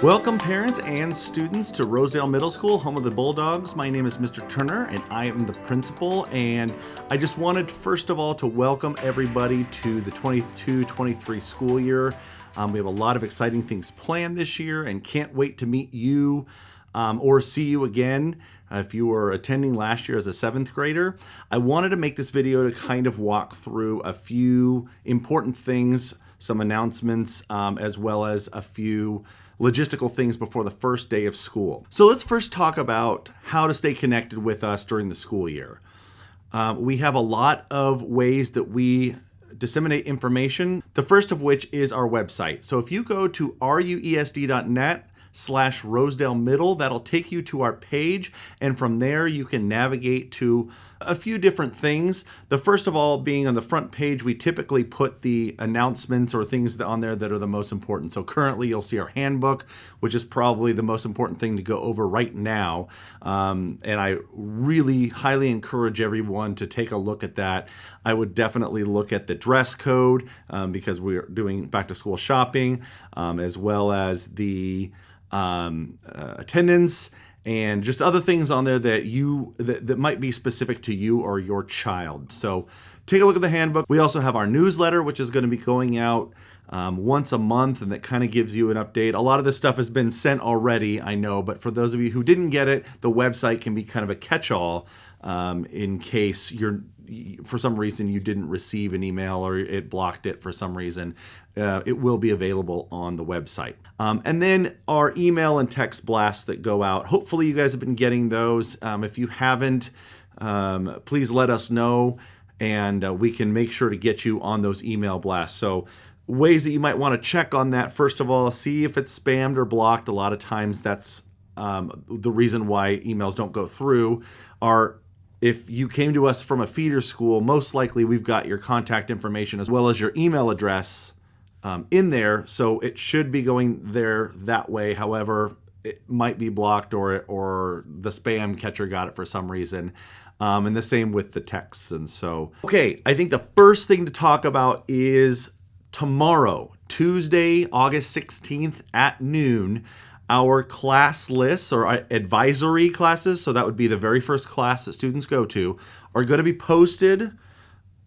Welcome parents and students to Rosedale Middle School, home of the Bulldogs. My name is Mr. Turner and I am the principal, and I just wanted first of all to welcome everybody to the 22-23 school year. We have a lot of exciting things planned this year and can't wait to meet you or see you again. If you were attending last year as a 7th grader, I wanted to make this video to kind of walk through a few important things, some announcements, as well as a few logistical things before the first day of school. So let's first talk about how to stay connected with us during the school year. We have a lot of ways that we disseminate information, the first of which is our website. So if you go to ruesd.net/Rosedale Middle, that'll take you to our page, and from there you can navigate to a few different things. The first of all being on the front page, we typically put the announcements or things on there that are the most important. So currently you'll see our handbook, which is probably the most important thing to go over right now. And I really highly encourage everyone to take a look at that. I would definitely look at the dress code because we're doing back to school shopping, as well as the attendance and just other things on there that might be specific to you or your child. So take a look at the handbook. We also have our newsletter, which is going to be going out once a month, and that kind of gives you an update. A lot of this stuff has been sent already, I know, but for those of you who didn't get it, the website can be kind of a catch-all in case for some reason you didn't receive an email or it blocked it for some reason. It will be available on the website. And then our email and text blasts that go out. Hopefully you guys have been getting those. If you haven't, please let us know, and we can make sure to get you on those email blasts. So ways that you might want to check on that: first of all, see if it's spammed or blocked. A lot of times that's the reason why emails don't go through. If you came to us from a feeder school, most likely we've got your contact information as well as your email address in there, so it should be going there that way. However, it might be blocked or the spam catcher got it for some reason. And the same with the texts. And so, okay, I think the first thing to talk about is tomorrow, Tuesday, August 16th at noon. Our class lists, or our advisory classes, so that would be the very first class that students go to, are going to be posted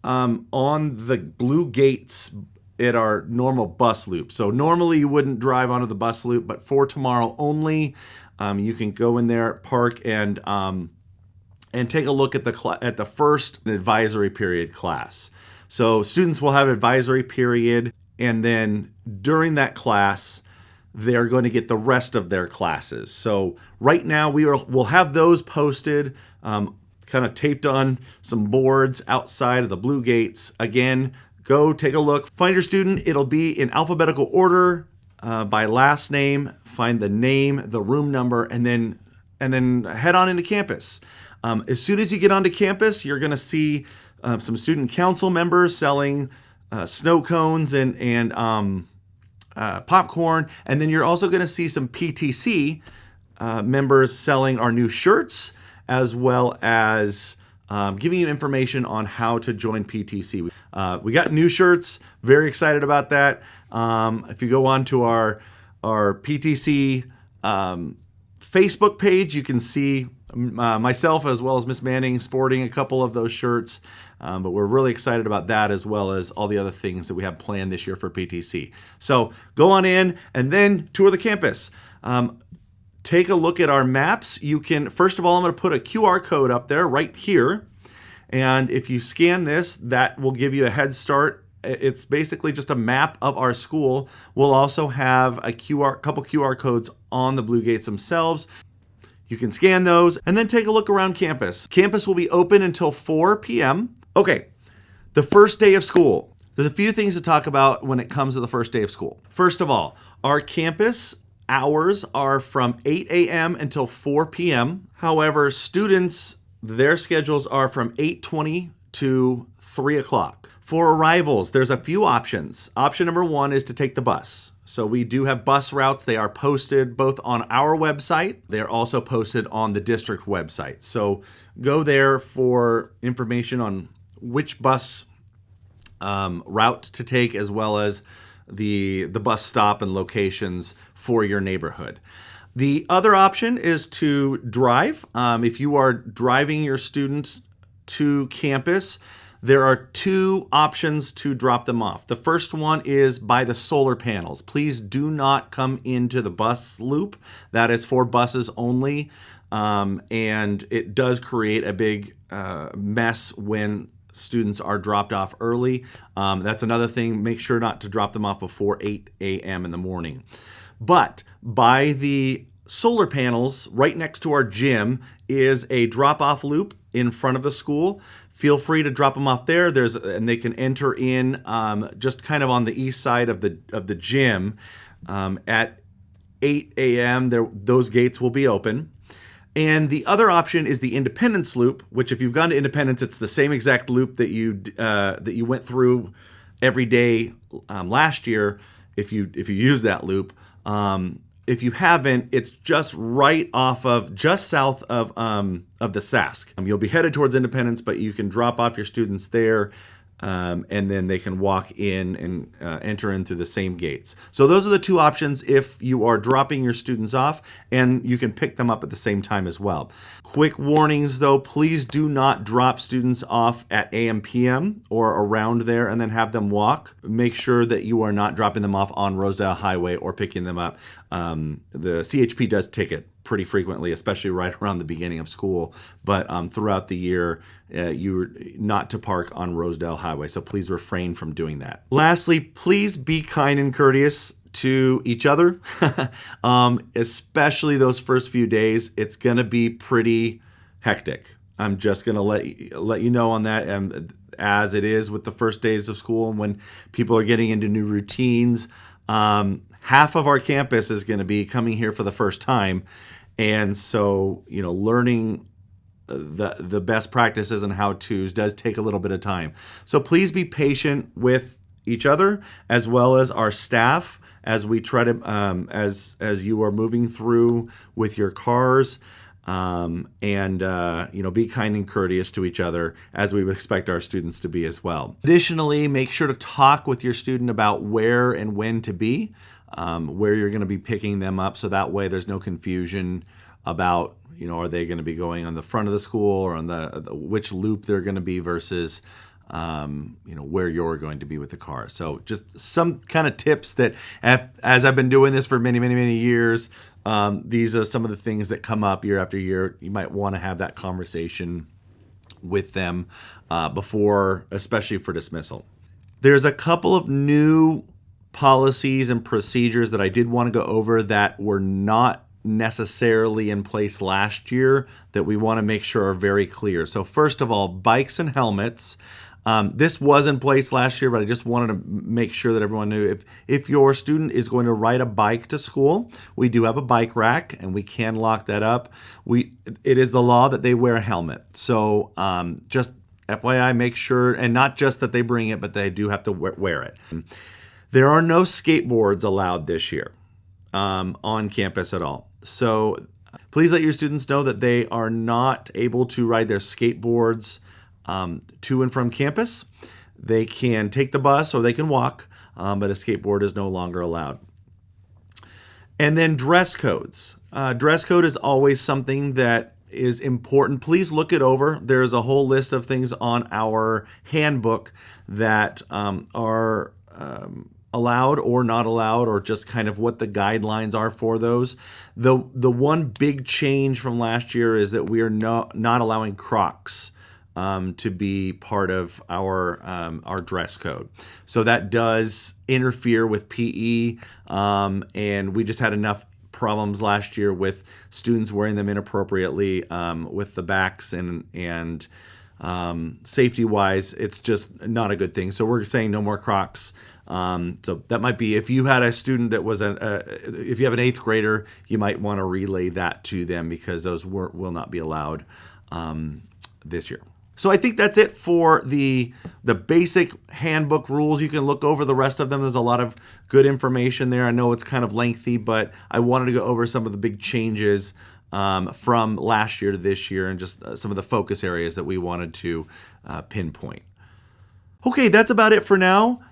on the blue gates at our normal bus loop. So normally you wouldn't drive onto the bus loop, but for tomorrow only, you can go in there, park, and take a look at the first advisory period class. So students will have advisory period, and then during that class, they're going to get the rest of their classes. So right now we'll have those posted, kind of taped on some boards outside of the blue gates. Again, go take a look. Find your student. It'll be in alphabetical order by last name. Find the name, the room number, and then head on into campus. As soon as you get onto campus, you're going to see some student council members selling snow cones and popcorn, and then you're also going to see some PTC members selling our new shirts, as well as giving you information on how to join PTC. We got new shirts, very excited about that. If you go on to our PTC Facebook page, you can see myself as well as Miss Manning sporting a couple of those shirts. But we're really excited about that, as well as all the other things that we have planned this year for PTC. So go on in and then tour the campus. Take a look at our maps. You can, first of all, I'm going to put a QR code up there right here. And if you scan this, that will give you a head start. It's basically just a map of our school. We'll also have a couple QR codes on the blue gates themselves. You can scan those and then take a look around campus. Campus will be open until 4 p.m. Okay, the first day of school. There's a few things to talk about when it comes to the first day of school. First of all, our campus hours are from 8 a.m. until 4 p.m. However, students, their schedules are from 8:20 to 3 o'clock. For arrivals, there's a few options. Option number one is to take the bus. So we do have bus routes. They are posted both on our website. They're also posted on the district website. So go there for information on which bus route to take, as well as the bus stop and locations for your neighborhood. The other option is to drive. If you are driving your students to campus, there are two options to drop them off. The first one is by the solar panels. Please do not come into the bus loop. That is for buses only. And it does create a big mess when students are dropped off early. That's another thing. Make sure not to drop them off before 8 a.m. in the morning. But by the solar panels right next to our gym is a drop-off loop in front of the school. Feel free to drop them off there. And they can enter in just kind of on the east side of the gym at 8 a.m. Those gates will be open. And the other option is the Independence loop, which if you've gone to Independence, it's the same exact loop that you went through every day last year. If you use that loop, if you haven't, it's just just south of the Sask. You'll be headed towards Independence, but you can drop off your students there. And then they can walk in and enter in through the same gates. So those are the two options if you are dropping your students off, and you can pick them up at the same time as well. Quick warnings though, please do not drop students off at AM PM or around there and then have them walk. Make sure that you are not dropping them off on Rosedale Highway or picking them up. The CHP does ticket pretty frequently, especially right around the beginning of school, but throughout the year, you're not to park on Rosedale Highway, so please refrain from doing that. Lastly, please be kind and courteous to each other, especially those first few days. It's going to be pretty hectic. I'm just going to let you know on that, as it is with the first days of school and when people are getting into new routines. Half of our campus is going to be coming here for the first time. And so, learning the best practices and how-tos does take a little bit of time. So please be patient with each other as well as our staff as we try to, as you are moving through with your cars. Be kind and courteous to each other as we would expect our students to be as well. Additionally, make sure to talk with your student about where and when to be, where you're going to be picking them up, so that way there's no confusion about, are they going to be going on the front of the school or on the which loop they're going to be versus where you're going to be with the car. So just some kind of tips that, as I've been doing this for many, many, many years, these are some of the things that come up year after year. You might want to have that conversation with them before, especially for dismissal. There's a couple of new policies and procedures that I did want to go over that were not necessarily in place last year that we want to make sure are very clear. So first of all, bikes and helmets. This was in place last year, but I just wanted to make sure that everyone knew if your student is going to ride a bike to school, we do have a bike rack and we can lock that up. It is the law that they wear a helmet. So just FYI, make sure, and not just that they bring it, but they do have to wear it. There are no skateboards allowed this year on campus at all. So please let your students know that they are not able to ride their skateboards to and from campus. They can take the bus or they can walk, but a skateboard is no longer allowed. And then dress codes. Dress code is always something that is important. Please look it over. There's a whole list of things on our handbook that are allowed or not allowed, or just kind of what the guidelines are for those. The one big change from last year is that we are not allowing Crocs to be part of our dress code. So that does interfere with PE, and we just had enough problems last year with students wearing them inappropriately with the backs and safety-wise, it's just not a good thing. So we're saying no more Crocs. So that might be, if you had a student that was if you have an 8th grader, you might want to relay that to them because those will not be allowed this year. So I think that's it for the basic handbook rules. You can look over the rest of them. There's a lot of good information there. I know it's kind of lengthy, but I wanted to go over some of the big changes from last year to this year and just some of the focus areas that we wanted to pinpoint. Okay, that's about it for now.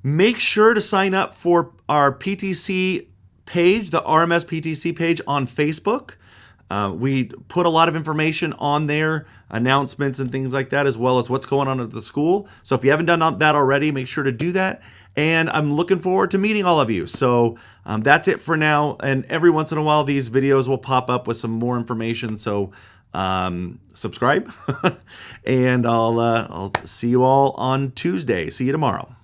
Make sure to sign up for our PTC page, the RMS PTC page on Facebook. We put a lot of information on there, announcements and things like that, as well as what's going on at the school. So if you haven't done that already, make sure to do that. And I'm looking forward to meeting all of you. So that's it for now. And every once in a while, these videos will pop up with some more information. So subscribe, and I'll see you all on Tuesday. See you tomorrow.